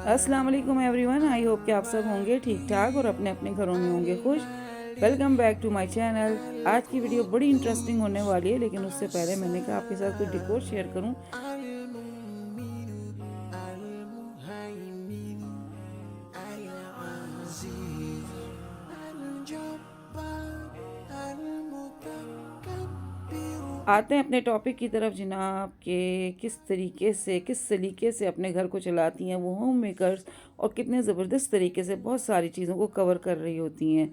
अस्सलाम वालेकुम everyone. I hope कि आप सब होंगे ठीक ठाक और अपने अपने घरों में होंगे खुश। Welcome back to my channel. आज की वीडियो बड़ी इंटरेस्टिंग होने वाली है, लेकिन उससे पहले मैंने कहा आपके साथ कुछ डिकोर शेयर करूं। आते हैं अपने टॉपिक की तरफ जनाब, के किस सलीके से अपने घर को चलाती हैं वो होम मेकर्स, और कितने ज़बरदस्त तरीके से बहुत सारी चीज़ों को कवर कर रही होती हैं।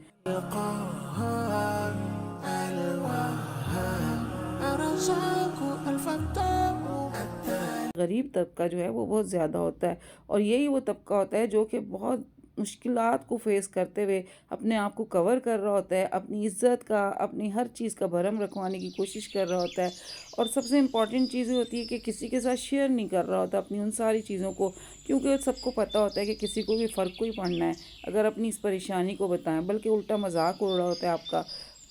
गरीब तबका जो है वो बहुत ज़्यादा होता है, और यही वो तबका होता है जो कि बहुत मुश्किलात को फेस करते हुए अपने आप को कवर कर रहा होता है, अपनी इज़्ज़त का, अपनी हर चीज़ का भरम रखवाने की कोशिश कर रहा होता है। और सबसे इम्पॉर्टेंट चीज़ होती है कि किसी के साथ शेयर नहीं कर रहा होता अपनी उन सारी चीज़ों को, क्योंकि सबको पता होता है कि किसी को भी फ़र्क को ही पड़ना है अगर अपनी इस परेशानी को बताएं, बल्कि उल्टा मजाक उड़ रहा होता है आपका।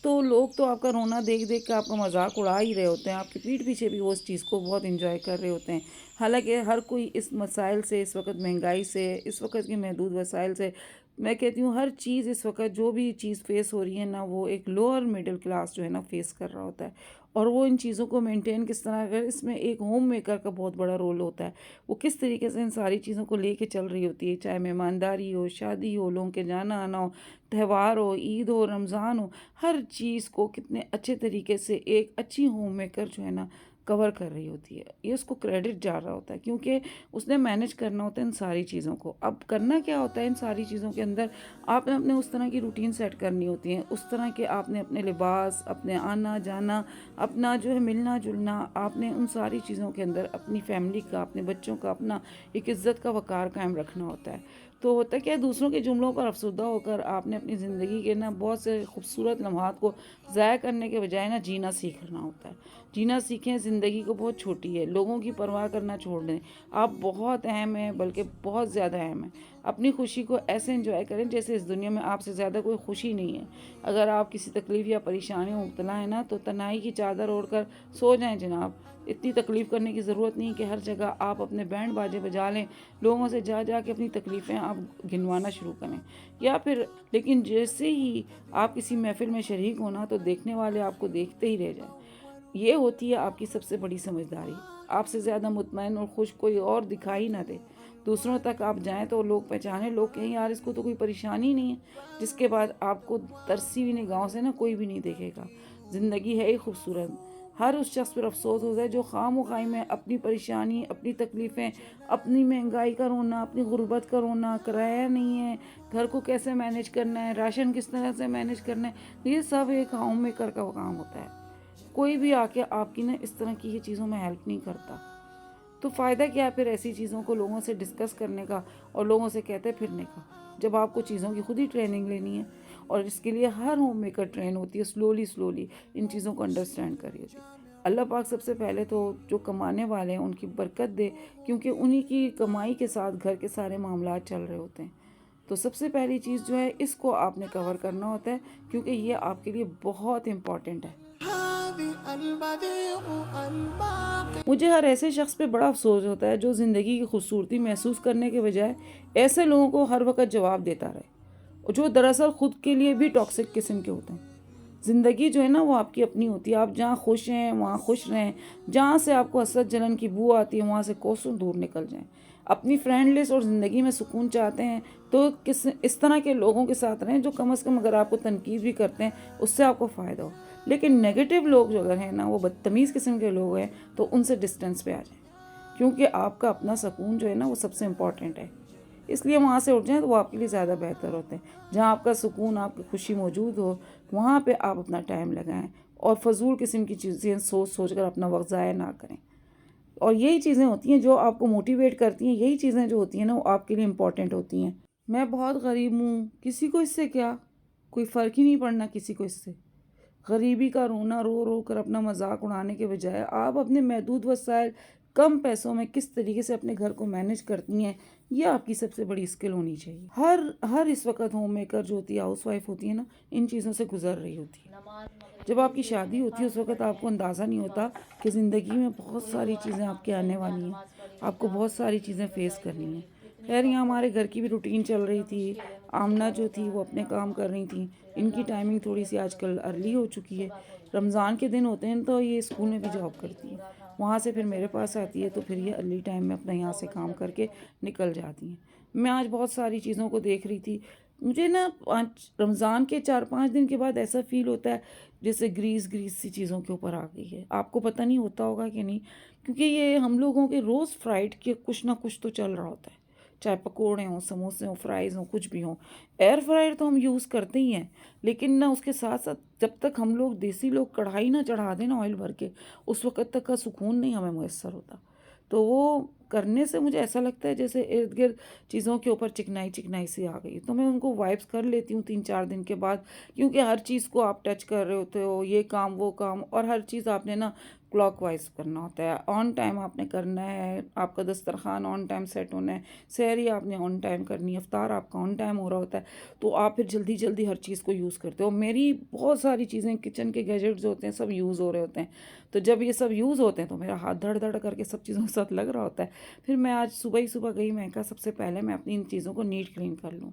तो लोग तो आपका रोना देख देख के आपका मजाक उड़ा ही रहे होते हैं, आपकी पीठ पीछे भी वो उस चीज़ को बहुत इंजॉय कर रहे होते हैं। हालांकि हर कोई इस मसाइल से, इस वक्त महंगाई से, इस वक्त की महदूद वसाइल से, मैं कहती हूँ हर चीज़ इस वक्त जो भी चीज़ फेस हो रही है ना, वो एक लोअर मिडिल क्लास जो है ना फेस कर रहा होता है। और वो इन चीज़ों को मेंटेन किस तरह कर, इसमें एक होम मेकर का बहुत बड़ा रोल होता है। वो किस तरीके से इन सारी चीज़ों को लेके चल रही होती है, चाहे मेहमानदारी हो, शादी हो, लोगों के जाना आना हो, त्यौहार हो, ईद हो, रमज़ान हो, हर चीज़ को कितने अच्छे तरीके से एक अच्छी होम मेकर जो है ना कवर कर रही होती है। ये उसको क्रेडिट जा रहा होता है, क्योंकि उसने मैनेज करना होता है इन सारी चीज़ों को। अब करना क्या होता है इन सारी चीज़ों के अंदर, आपने अपने उस तरह की रूटीन सेट करनी होती है, उस तरह के आपने अपने लिबास, अपने आना जाना, अपना जो है मिलना जुलना, आपने उन सारी चीज़ों के अंदर अपनी फैमिली का, अपने बच्चों का, अपना एक इज़्ज़त का वक़ार कायम रखना होता है। तो होता क्या है, दूसरों के जुमलों पर अफसुर्दा होकर आपने अपनी ज़िंदगी के ना बहुत से खूबसूरत लम्हात को ज़ाया करने के बजाय ना जीना सीखना होता है। जीना सीखें, ज़िंदगी को बहुत छोटी है, लोगों की परवाह करना छोड़ दें। आप बहुत अहम हैं, बल्कि बहुत ज़्यादा अहम हैं। अपनी खुशी को ऐसे एंजॉय करें जैसे इस दुनिया में आपसे ज़्यादा कोई खुशी नहीं है। अगर आप किसी तकलीफ़ या परेशानी में मुब्तला हैं ना, तो तन्हाई की चादर ओढ़ कर सो जाएं जनाब। इतनी तकलीफ़ करने की ज़रूरत नहीं कि हर जगह आप अपने बैंड बाजे बजा लें, लोगों से जा जा के अपनी तकलीफ़ें आप गिनवाना शुरू करें। या फिर लेकिन जैसे ही आप किसी महफ़िल में शरीक होना, तो देखने वाले आपको देखते ही रह जाए। ये होती है आपकी सबसे बड़ी समझदारी। आपसे ज़्यादा मुतमईन और खुश कोई और दिखाई ना दे। दूसरों तक आप जाएं तो लोग पहचानें, लोग कहें यार इसको तो कोई परेशानी ही नहीं है, जिसके बाद आपको तरसी हुई निगाहों से ना कोई भी नहीं देखेगा। ज़िंदगी है ही खूबसूरत। हर उस शख्स पर अफसोस होता है जो खामोखाई में अपनी परेशानी, अपनी तकलीफ़ें, अपनी महंगाई का रोना, अपनी गुर्बत का रोना, किराया नहीं है, घर को कैसे मैनेज करना है, राशन किस तरह से मैनेज करना है, ये सब एक होम मेकर का काम होता है। कोई भी आके आपकी ना इस तरह की ये चीज़ों में हेल्प नहीं करता। तो फ़ायदा क्या है फिर ऐसी चीज़ों को लोगों से डिस्कस करने का और लोगों से कहते फिरने का, जब आपको चीज़ों की खुद ही ट्रेनिंग लेनी है। और इसके लिए हर होम मेकर ट्रेन होती है, स्लोली स्लोली इन चीज़ों को अंडरस्टैंड कर रही होती है। अल्लाह पाक सबसे पहले तो जो कमाने वाले हैं उनकी बरकत दे, क्योंकि उन्हीं की कमाई के साथ घर के सारे मामला चल रहे होते हैं। तो सबसे पहली चीज़ जो है, इसको आपने कवर करना होता है, क्योंकि ये आपके लिए बहुत इम्पॉर्टेंट है। मुझे हर ऐसे शख्स पे बड़ा अफसोस होता है जो ज़िंदगी की खूबसूरती महसूस करने के बजाय ऐसे लोगों को हर वक्त जवाब देता रहे, और जो दरअसल ख़ुद के लिए भी टॉक्सिक किस्म के होते हैं। ज़िंदगी जो है ना वो आपकी अपनी होती है, आप जहाँ खुश हैं वहाँ खुश रहें, जहाँ से आपको हसरत जलन की बू आती है वहाँ से कोसों दूर निकल जाएं। अपनी फ्रेंड लिस्ट और ज़िंदगी में सुकून चाहते हैं तो किस इस तरह के लोगों के साथ रहें जो कम अज़ कम अगर आपको तनकीद भी करते हैं उससे आपको फ़ायदा हो। लेकिन नेगेटिव लोग जो अगर हैं ना, वो बदतमीज़ किस्म के लोग हैं, तो उनसे डिस्टेंस पे आ जाएं, क्योंकि आपका अपना सुकून जो है ना वो सबसे इम्पॉर्टेंट है। इसलिए वहाँ से उठ जाएं तो वो आपके लिए ज़्यादा बेहतर होते हैं। जहाँ आपका सुकून, आपकी खुशी मौजूद हो, वहाँ पे आप अपना टाइम लगाएं, और फजूल किस्म की चीज़ें सोच सोच कर अपना वक्त ज़ाया ना करें। और यही चीज़ें होती हैं जो आपको मोटिवेट करती हैं, यही चीज़ें जो होती हैं ना वो आपके लिए इम्पॉर्टेंट होती हैं। मैं बहुत गरीब हूँ, किसी को इससे क्या, कोई फ़र्क ही नहीं पड़ना किसी को इससे। गरीबी का रोना रो रो कर अपना मजाक उड़ाने के बजाय आप अपने महदूद वसाइल, कम पैसों में किस तरीके से अपने घर को मैनेज करती हैं, ये आपकी सबसे बड़ी स्किल होनी चाहिए। हर हर इस वक्त होम मेकर जो होती है, हाउस वाइफ होती है ना, इन चीज़ों से गुजर रही होती है। जब आपकी शादी होती है उस वक्त आपको अंदाज़ा नहीं होता कि ज़िंदगी में बहुत सारी चीज़ें आपके आने वाली हैं, आपको बहुत सारी चीज़ें फेस करनी हैं। खैर यहाँ हमारे घर की भी रूटीन चल रही थी। आमना जो थी वो अपने काम कर रही थी। इनकी टाइमिंग थोड़ी-सी आजकल अर्ली हो चुकी है। रमज़ान के दिन होते हैं तो ये स्कूल में भी जॉब करती है। वहाँ से फिर मेरे पास आती है तो फिर ये अर्ली टाइम में अपना यहाँ से काम करके निकल जाती हैं। मैं आज बहुत सारी चीज़ों को देख रही थी। मुझे ना 5 रमज़ान के 4-5 दिन के बाद ऐसा फ़ील होता है जैसे ग्रीस-ग्रीस सी चीज़ों के ऊपर आ गई है। आपको पता नहीं होता होगा कि नहीं? क्योंकि ये हम लोगों के रोज़ फ्राइड के कुछ ना कुछ तो चल रहा होता है। चाहे पकोड़े हों, समोसे हों, फ्राइज़ हों, कुछ भी हों। एयर फ्रायर तो हम यूज़ करते ही हैं, लेकिन ना उसके साथ-साथ जब तक हम लोग देसी लोग कढ़ाई ना चढ़ा दें ना ऑयल भर के, उस वक़्त तक का सुकून नहीं हमें मुयस्सर होता। तो वो करने से मुझे ऐसा लगता है जैसे इर्द-गिर्द चीज़ों के ऊपर चिकनाई-चिकनाई सी आ गई है। तो मैं उनको वाइप्स कर लेती हूँ 3-4 दिन के बाद, क्योंकि हर चीज़ को आप टच कर रहे होते हो, ये काम, वो काम, और हर चीज़ आपने ना क्लॉकवाइज़ करना होता है। ऑन टाइम आपने करना है, आपका दस्तरख़्वान ऑन टाइम सेट होना है, सहरी आपने ऑन टाइम करनी है, इफ़्तार आपका ऑन टाइम हो रहा होता है, तो आप फिर जल्दी-जल्दी हर चीज़ को यूज़ करते हो। मेरी बहुत सारी चीज़ें, किचन के गैजेट्स होते हैं, सब यूज़ हो रहे होते हैं। तो जब ये सब यूज़ होते हैं तो मेरा हाथ धड़-धड़ करके सब चीज़ों के साथ लग रहा होता है। फिर मैं आज सुबह ही सुबह गई, मैं कहा सबसे पहले मैं अपनी इन चीज़ों को नीट क्लीन कर लूँ।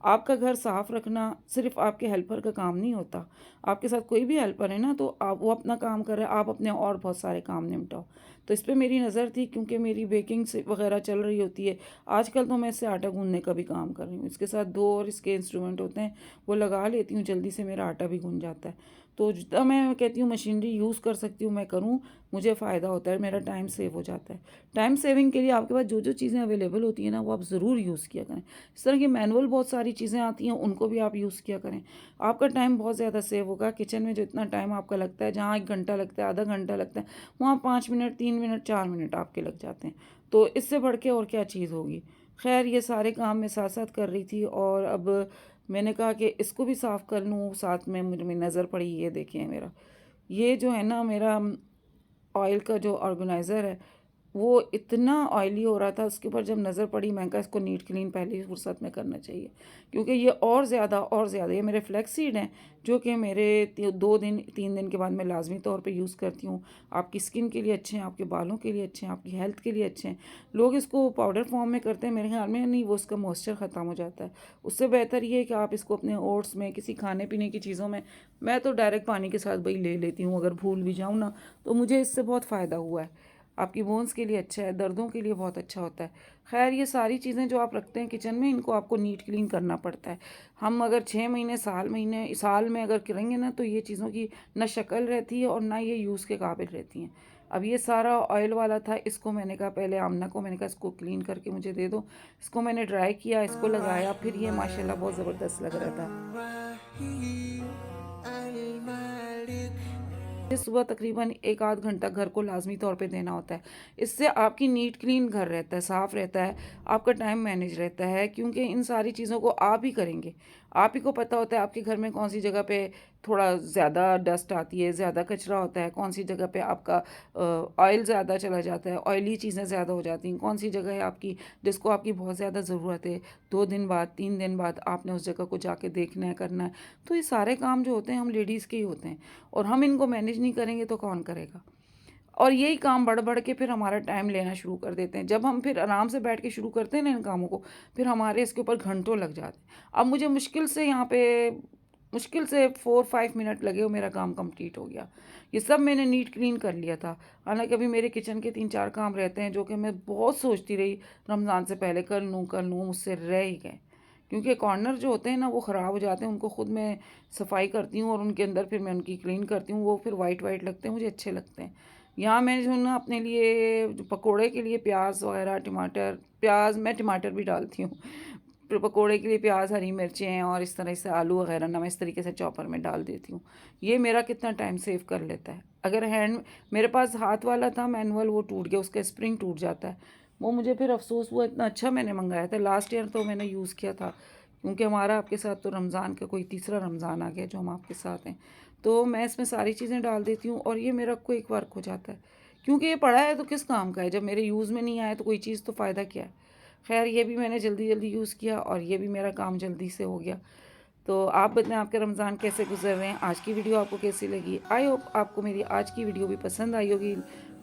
आपका घर साफ़ रखना सिर्फ़ आपके हेल्पर का काम नहीं होता। आपके साथ कोई भी हेल्पर है ना, तो आप वो अपना काम कर रहा है, आप अपने और बहुत सारे काम निपटाओ। तो इस पे मेरी नज़र थी, क्योंकि मेरी बेकिंग से वग़ैरह चल रही होती है। आजकल तो मैं इससे आटा गूँथने का भी काम कर रही हूँ। इसके साथ 2 और इसके इंस्ट्रूमेंट होते हैं, वो लगा लेती हूँ, जल्दी से मेरा आटा भी गूँथ जाता है। तो जितना मैं कहती हूँ मशीनरी यूज़ कर सकती हूँ मैं करूँ, मुझे फ़ायदा होता है, मेरा टाइम सेव हो जाता है। टाइम सेविंग के लिए आपके पास जो-जो चीज़ें अवेलेबल होती हैं ना, वो आप ज़रूर यूज़ किया करें। इस तरह की मैनुअल बहुत सारी चीज़ें आती हैं, उनको भी आप यूज़ किया करें। आपका टाइम बहुत ज़्यादा सेव होगा। किचन में जितना टाइम आपका लगता है, जहाँ 1 घंटा लगता है, आधा घंटा लगता है, वहाँ 5 मिनट, 3 मिनट, 4 मिनट आपके लग जाते हैं। तो इससे बढ़ के और क्या चीज़ होगी। ख़ैर ये सारे काम मैं साथ-साथ कर रही थी, और अब मैंने कहा कि इसको भी साफ़ कर लूँ, साथ में मुझे में नज़र पड़ी, ये देखिए मेरा, ये जो है ना मेरा ऑयल का जो ऑर्गेनाइज़र है, वो इतना ऑयली हो रहा था, उसके ऊपर जब नज़र पड़ी मैं कहा इसको नीट क्लीन पहले ही फुर्सत में करना चाहिए। क्योंकि ये और ज़्यादा ये मेरे फ्लैक्स सीड हैं, जो कि मेरे 2 दिन 3 दिन के बाद मैं लाज़मी तौर पे यूज़ करती हूँ। आपकी स्किन के लिए अच्छे हैं, आपके बालों के लिए अच्छे हैं, आपकी हेल्थ के लिए अच्छे हैं। लोग इसको पाउडर फॉर्म में करते हैं, मेरे ख़्याल में नहीं, वो उसका मॉइस्चर ख़त्म हो जाता है। उससे बेहतर ये है कि आप इसको अपने ओट्स में, किसी खाने-पीने की चीज़ों में, मैं तो डायरेक्ट पानी के साथ वही ले लेती हूँ, अगर भूल भी जाऊँ ना, तो मुझे इससे बहुत फ़ायदा हुआ है। आपकी बोन्स के लिए अच्छा है, दर्दों के लिए बहुत अच्छा होता है। ख़ैर ये सारी चीज़ें जो आप रखते हैं किचन में, इनको आपको नीट क्लीन करना पड़ता है। हम अगर 6 महीने, साल में अगर करेंगे ना, तो ये चीज़ों की ना शक्ल रहती है और ना ये यूज़ के काबिल रहती हैं। अब ये सारा ऑयल वाला था, इसको मैंने कहा पहले आमना को मैंने कहा इसको क्लीन करके मुझे दे दो। इसको मैंने ड्राई किया, इसको लगाया, फिर ये माशाल्लाह बहुत ज़बरदस्त लग रहा था। ये सुबह तकरीबन 1 आध घंटा घर को लाज़मी तौर पे देना होता है। इससे आपकी नीट क्लीन घर रहता है, साफ़ रहता है, आपका टाइम मैनेज रहता है, क्योंकि इन सारी चीज़ों को आप ही करेंगे। आप ही को पता होता है आपके घर में कौन-सी जगह पे थोड़ा ज़्यादा डस्ट आती है, ज़्यादा कचरा होता है, कौन-सी जगह पे आपका ऑयल ज़्यादा चला जाता है, ऑयली चीज़ें ज़्यादा हो जाती हैं, कौन-सी जगह है आपकी जिसको आपकी बहुत ज़्यादा ज़रूरत है। 2 दिन बाद, 3 दिन बाद आपने उस जगह को जाके देखना है, करना है। तो ये सारे काम जो होते हैं हम लेडीज़ के ही होते हैं, और हम इनको मैनेज नहीं करेंगे तो कौन करेगा? और यही काम बढ़-बढ़ के फिर हमारा टाइम लेना शुरू कर देते हैं। जब हम फिर आराम से बैठ के शुरू करते हैं ना इन कामों को, फिर हमारे इसके ऊपर घंटों लग जाते हैं। अब मुझे मुश्किल से 4-5 मिनट लगे और मेरा काम कंप्लीट हो गया। ये सब मैंने नीट क्लीन कर लिया था। हालाँकि अभी मेरे किचन के 3-4 काम रहते हैं, जो कि मैं बहुत सोचती रही रमज़ान से पहले कर लूँ, मुझसे रह ही गए। क्योंकि कॉर्नर जो होते हैं ना वो ख़राब हो जाते हैं, उनको खुद मैं सफाई करती हूँ और उनके अंदर फिर मैं उनकी क्लीन करती हूँ, वो फिर वाइट लगते हैं, मुझे अच्छे लगते हैं। यहाँ मैंने जो ना अपने लिए जो पकोड़े के लिए प्याज़ वगैरह, मैं टमाटर भी डालती हूँ। फिर पकोड़े के लिए प्याज़, हरी मिर्चें और इस तरह से आलू वगैरह ना मैं इस तरीके से चॉपर में डाल देती हूँ। ये मेरा कितना टाइम सेव कर लेता है। अगर मेरे पास हाथ वाला था मैनुअल, वो टूट गया, उसका स्प्रिंग टूट जाता है। वो मुझे फिर अफ़सोस हुआ, इतना अच्छा मैंने मँगाया था, लास्ट ईयर तो मैंने यूज़ किया था, क्योंकि हमारा आपके साथ तो रमज़ान का कोई तीसरा रमज़ान आ गया जो हम आपके साथ हैं। तो मैं इसमें सारी चीज़ें डाल देती हूँ और ये मेरा क्विक वर्क हो जाता है। क्योंकि ये पड़ा है तो किस काम का है, जब मेरे यूज़ में नहीं आया तो कोई चीज़ तो फ़ायदा क्या है। ख़ैर ये भी मैंने जल्दी-जल्दी यूज़ किया और ये भी मेरा काम जल्दी से हो गया। तो आप बताएं आपके रमज़ान कैसे गुज़र रहे हैं? आज की वीडियो आपको कैसी लगी? आई होप आपको मेरी आज की वीडियो भी पसंद आई होगी।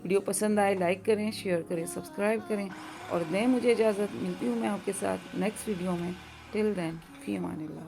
वीडियो पसंद आए लाइक करें, शेयर करें, सब्सक्राइब करें और दें मुझे इजाज़त। मिलती हूँ मैं आपके साथ नेक्स्ट वीडियो में। टिल देन फ़ी अमानिल्लाह।